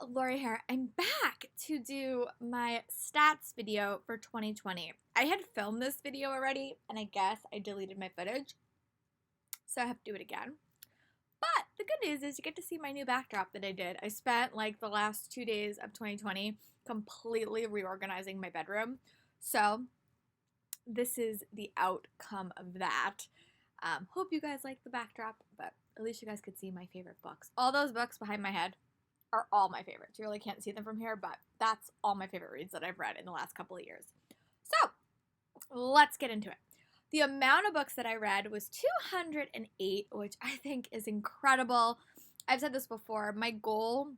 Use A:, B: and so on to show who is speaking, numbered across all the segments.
A: Lori here. I'm back to do my stats video for 2020. I had filmed this video already, and I guess I deleted my footage, so I have to do it again. But the good news is you get to see my new backdrop that I did. I spent like the last 2 days of 2020 completely reorganizing my bedroom. So this is the outcome of that. Hope you guys like the backdrop, but at least you guys could see my favorite books. All those books behind my head are all my favorites. You really can't see them from here, but that's all my favorite reads that I've read in the last couple of years. So let's get into it. The amount of books that I read was 208, which I think is incredible. I've said this before. My goal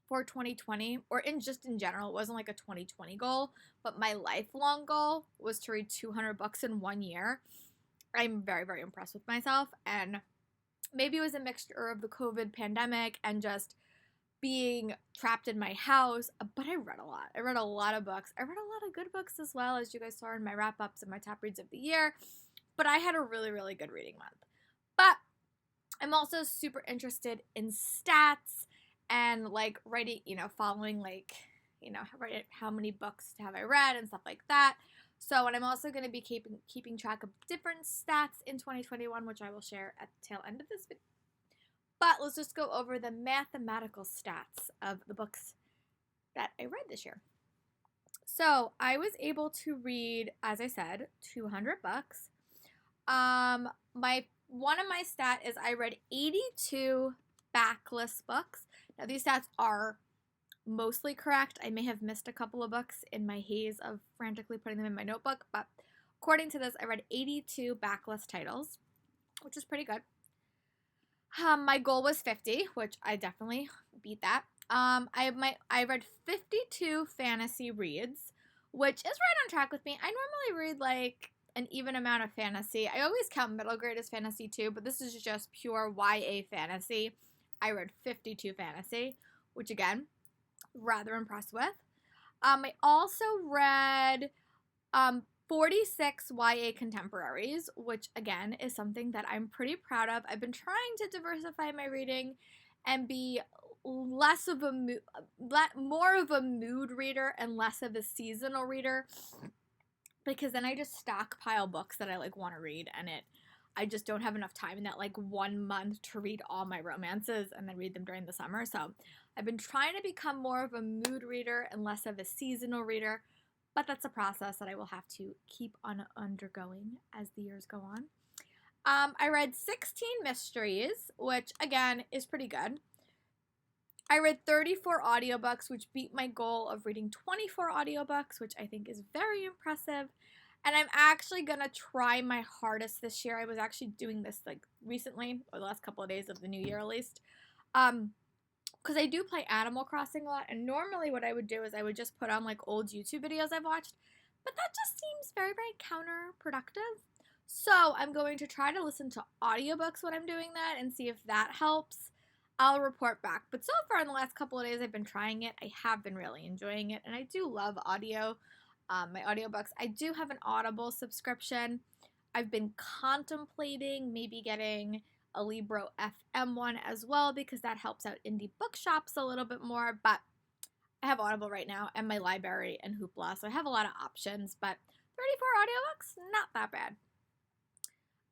A: for 2020, or in general, it wasn't like a 2020 goal, but my lifelong goal was to read 200 books in 1 year. I'm very, very impressed with myself, and maybe it was a mixture of the COVID pandemic and just being trapped in my house, but I read a lot. I read a lot of books. I read a lot of good books as well, as you guys saw in my wrap-ups and my top reads of the year, but I had a really, really good reading month. But I'm also super interested in stats and like writing, following how many books have I read and stuff like that. So, and I'm also going to be keeping track of different stats in 2021, which I will share at the tail end of this video. But let's just go over the mathematical stats of the books that I read this year. So I was able to read, as I said, 200 books. One of my stat is I read 82 backlist books. Now these stats are mostly correct. I may have missed a couple of books in my haze of frantically putting them in my notebook, but according to this, I read 82 backlist titles, which is pretty good. My goal was 50, which I definitely beat that. I read 52 fantasy reads, which is right on track with me. I normally read like an even amount of fantasy. I always count middle grade as fantasy too, but this is just pure YA fantasy. I read 52 fantasy, which again, rather impressed with. I also read 46 YA contemporaries, which again is something that I'm pretty proud of. I've been trying to diversify my reading and be more of a mood reader and less of a seasonal reader, because then I just stockpile books that I like want to read, and I just don't have enough time in that like 1 month to read all my romances and then read them during the summer. So I've been trying to become more of a mood reader and less of a seasonal reader, but that's a process that I will have to keep on undergoing as the years go on. I read 16 mysteries, which again is pretty good. I read 34 audiobooks, which beat my goal of reading 24 audiobooks, which I think is very impressive. And I'm actually going to try my hardest this year. I was actually doing this like recently, or the last couple of days of the new year at least. Because I do play Animal Crossing a lot, and normally what I would do is I would just put on like old YouTube videos I've watched, but that just seems very, very counterproductive. So I'm going to try to listen to audiobooks when I'm doing that and see if that helps. I'll report back. But so far in the last couple of days I've been trying it. I have been really enjoying it, and I do love audio. My audiobooks. I do have an Audible subscription. I've been contemplating maybe getting a Libro FM one as well, because that helps out indie bookshops a little bit more, but I have Audible right now and my library and Hoopla, so I have a lot of options, but 34 audiobooks, not that bad.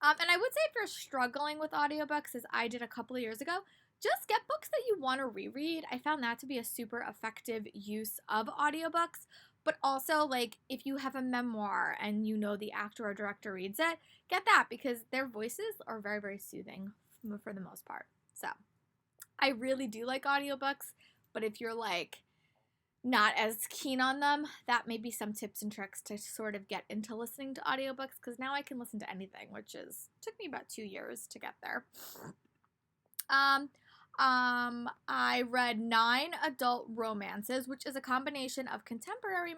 A: And I would say if you're struggling with audiobooks, as I did a couple of years ago, just get books that you want to reread. I found that to be a super effective use of audiobooks. But also, like, if you have a memoir and you know the actor or director reads it, get that, because their voices are very, very soothing for the most part. So, I really do like audiobooks, but if you're, like, not as keen on them, that may be some tips and tricks to sort of get into listening to audiobooks, because now I can listen to anything, which took me about 2 years to get there. I read 9 adult romances, which is a combination of contemporary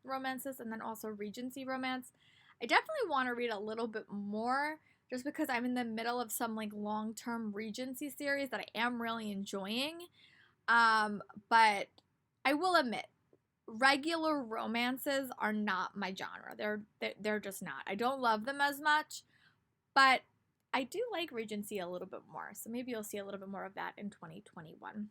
A: romances and then also Regency romance. I definitely want to read a little bit more, just because I'm in the middle of some like long-term Regency series that I am really enjoying. But I will admit, regular romances are not my genre. They're just not. I don't love them as much, but I do like Regency a little bit more, so maybe you'll see a little bit more of that in 2021.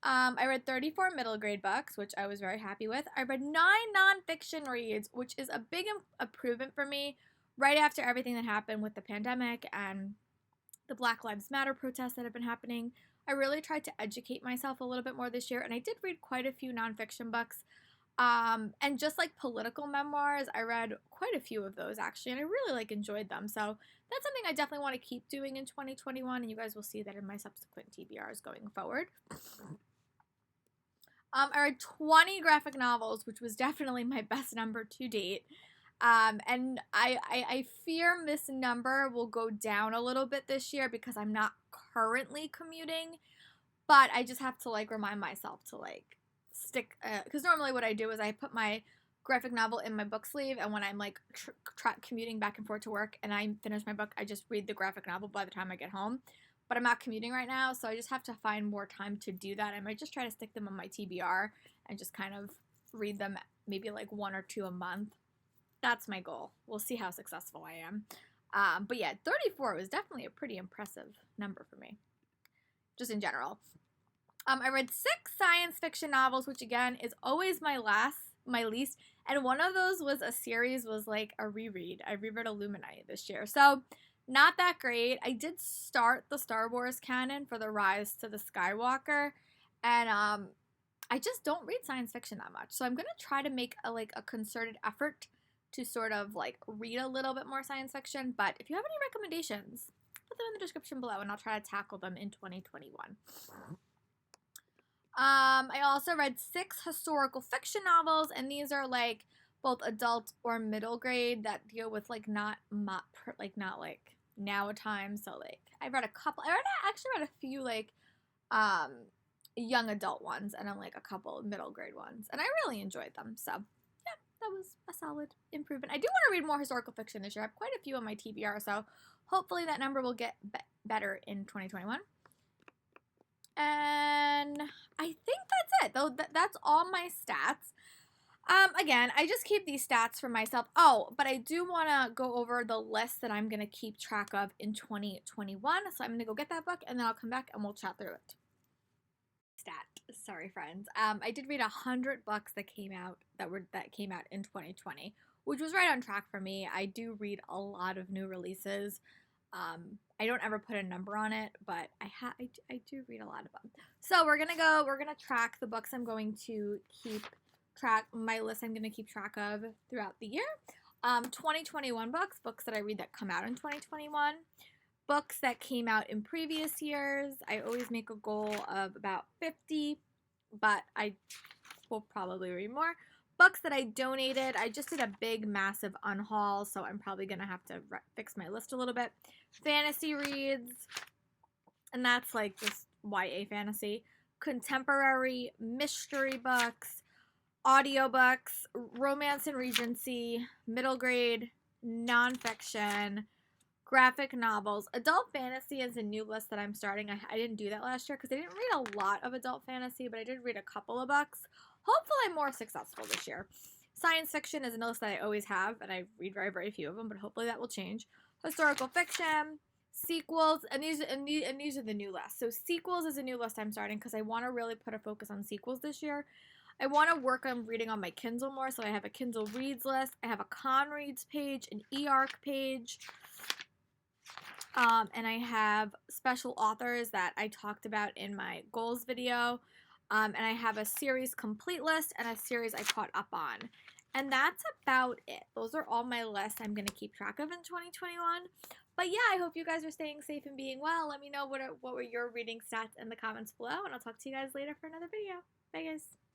A: I read 34 middle grade books, which I was very happy with. I read 9 nonfiction reads, which is a big improvement for me right after everything that happened with the pandemic and the Black Lives Matter protests that have been happening. I really tried to educate myself a little bit more this year, and I did read quite a few nonfiction books. And just like political memoirs, I read quite a few of those actually, and I really enjoyed them. So that's something I definitely want to keep doing in 2021, and you guys will see that in my subsequent TBRs going forward. I read 20 graphic novels, which was definitely my best number to date. And I fear this number will go down a little bit this year because I'm not currently commuting, but I just have to remind myself to stick, because normally what I do is I put my graphic novel in my book sleeve, and when I'm commuting back and forth to work and I finish my book, I just read the graphic novel by the time I get home. But I'm not commuting right now, so I just have to find more time to do that. I might just try to stick them on my TBR and just kind of read them maybe 1 or 2 a month. That's my goal. We'll see how successful I am. But yeah, 34 was definitely a pretty impressive number for me, just in general. I read 6 science fiction novels, which again is always my least. And one of those was a series, was a reread. I reread Illuminati this year. So not that great. I did start the Star Wars canon for the Rise to the Skywalker, and I just don't read science fiction that much. So I'm going to try to make a concerted effort to sort of read a little bit more science fiction. But if you have any recommendations, put them in the description below, and I'll try to tackle them in 2021. I also read 6 historical fiction novels, and these are both adult or middle grade that deal with not now time. So I read a couple. I actually read a few young adult ones, and then a couple middle grade ones, and I really enjoyed them. So yeah, that was a solid improvement. I do want to read more historical fiction this year. I have quite a few on my TBR, so hopefully that number will get better in 2021. And I think that's it. Though that's all my stats. Again, I just keep these stats for myself. Oh, but I do want to go over the list that I'm going to keep track of in 2021. So I'm going to go get that book, and then I'll come back and we'll chat through it. Sorry, friends. I did read 100 books that came out in 2020, which was right on track for me. I do read a lot of new releases. I don't ever put a number on it, but I do read a lot of them. So we're gonna track the books I'm going to keep track, my list I'm gonna keep track of throughout the year. 2021 books that I read that come out in 2021. Books that came out in previous years. I always make a goal of about 50, but I will probably read more. Books that I donated. I just did a big, massive unhaul, so I'm probably going to have to fix my list a little bit. Fantasy reads, and that's just YA fantasy. Contemporary mystery books, audiobooks, romance and Regency, middle grade, nonfiction, graphic novels. Adult fantasy is a new list that I'm starting. I didn't do that last year because I didn't read a lot of adult fantasy, but I did read a couple of books. Hopefully I'm more successful this year. Science fiction is a list that I always have, and I read very, very few of them, but hopefully that will change. Historical fiction, sequels, and these are the new lists. So sequels is a new list I'm starting because I want to really put a focus on sequels this year. I want to work on reading on my Kindle more, so I have a Kindle Reads list. I have a Conreads page, an eARC page, and I have special authors that I talked about in my goals video. And I have a series complete list and a series I caught up on. And that's about it. Those are all my lists I'm going to keep track of in 2021. But yeah, I hope you guys are staying safe and being well. Let me know what were your reading stats in the comments below, and I'll talk to you guys later for another video. Bye, guys.